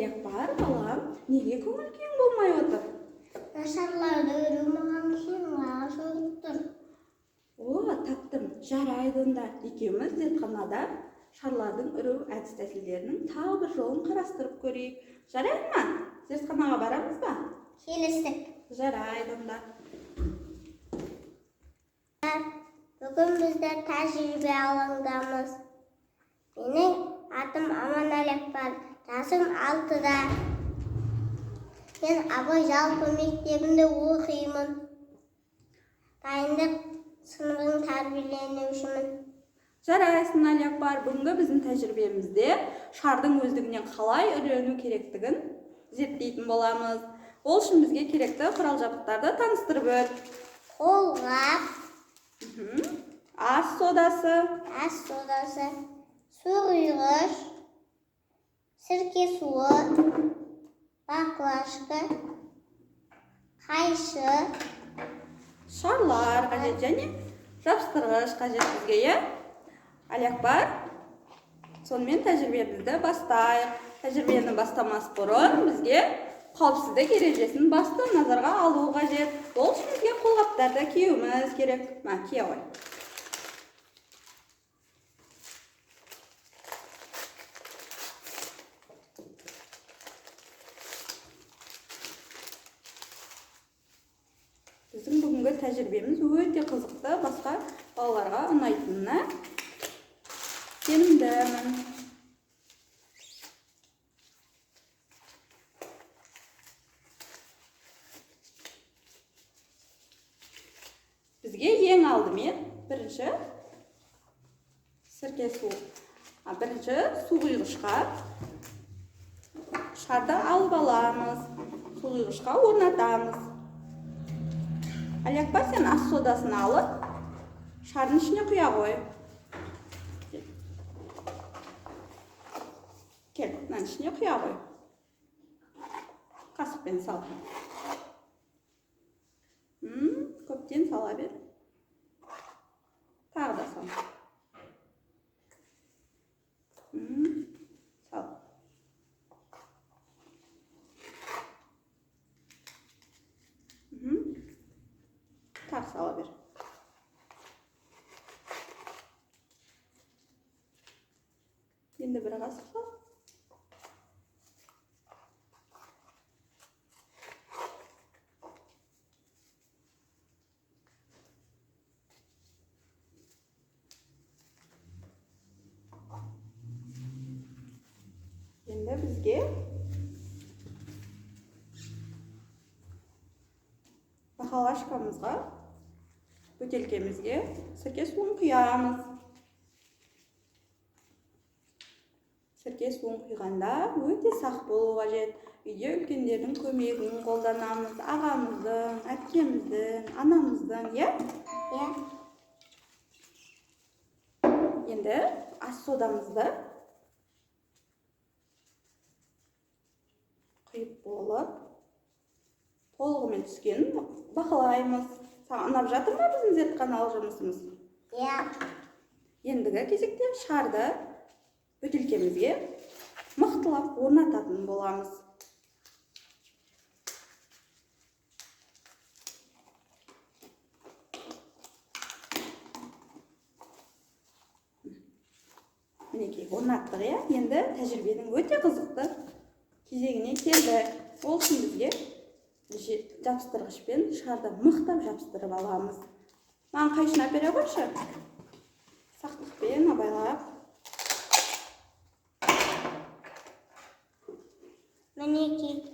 Әлиякбар, балам, неге көңіл күйің болмай отыр? Нашарларды үйренмеген үшін маған соғып тұр. О, таптым. Жарайды онда. Екеуміз зертханада шарлардың үру әдіс-тәсілдерінің тағы бір жолын қарастырып көрейік. Жарайды ма? Зертханаға барамыз ба? Келістік. Жарайды онда. Бүгін біздер тәжірибе алаңдамыз. Менің атым Аман Әлиякбар, жасым 6-да. Мен Абай жалпы мектебінде оқимын. Дайындық сыныбының тәрбиеленушімін. Жарайсың, Әлиякбар. Бүгінгі біздің тәжірибемізде шардың өздігінен қалай үрлену керектігін зерттейтін боламыз. Ол үшін бізге керекті құрал-жабдықтарды таныстырып өт. Қолғап, Ас содасы, су құйғыш, сірке суы, баклажка, қайшы, шарлар қажет және жапсырғыш қажет бізге, Әлиякбар. Сонымен тәжірибемізді бастайық. Тәжірибені бастамас бұрын бізге қауіпсіздік ережесін басты назарға алу қажет. Ол үшін бізге қолғаптарды киюіміз керек. Кие ғой. Біздің бүгінгі тәжірибеміз өте қызықты, басқа балаларға ұнайтынына сенімдімін. Бізге ең алдымен бірінші сірке су. Бірінші су құйғышқа шарды алып аламыз. Су құйғышқа орнатамыз. Әлиякбар, сен ас содасын алып, шардың ішіне құя қой. Кел, мынаның ішіне құя қой. Қасықпен сал. Көптен сала бер. Тағы да сал. Сал. Тағы сала бер. Енді бір қасық сал. Енді бізге бақалашкамызға, бөтелкемізге сірке суын құямыз. Сірке суын құйғанда өте сақ болу қажет. Үйде үлкендердің көмегін қолданамыз. Ағамыздың, әпкеміздің, анамыздың, Енді ас содамызды құйып болып, толығымен түскенін бақылаймыз. Саған ұнап жатыр ма біздің зертханалық жұмысымыз? Ендігі кезекте шарды бөтелкемізге мықтылап орнататын боламыз. Мінекей, орнаттық, енді тәжірибенің өте қызықты кезегіне келді. Ол үшін бізге жапсырғышпен шарды мықтап жапсырып аламыз. Маған қайшыны әпере қойшы. Сақтықпен абайлап. мінекей.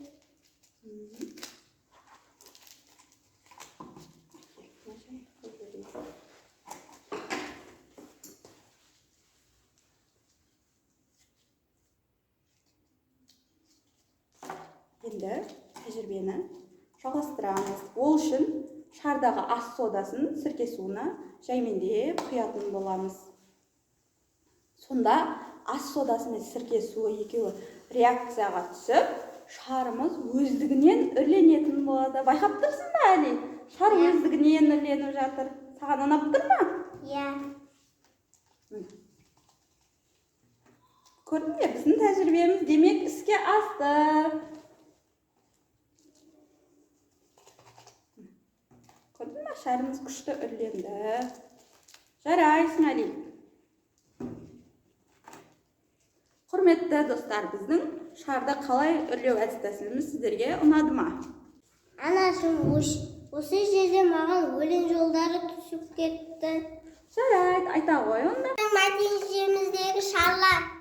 Енді тәжірибені жалғастырамыз. Ол үшін шардағы ас содасын сірке суына жаймендеп құятын боламыз. Сонда ас содасы мен сірке суы екеуі реакцияға түсіп, шарымыз өздігінен үрленетін болады. Байқап тұрсың ба, Әли? Шар өздігінен үрленіп жатыр. Саған ұнап тұр ма? Көрдің бе, біздің тәжірибеміз демек іске асты. Көрдің бе, шарымыз күшті үрленді. Жарай, Исмайли. Құрметті достар, біздің шарды қалай үрлеу әдіс-тәсіліміз сіздерге ұнады ма? Анашым, осы жерде маған өлең жолдары түсіп кетті. Жарайды, айта ғой онда. Мәдениетіміздегі шарлар.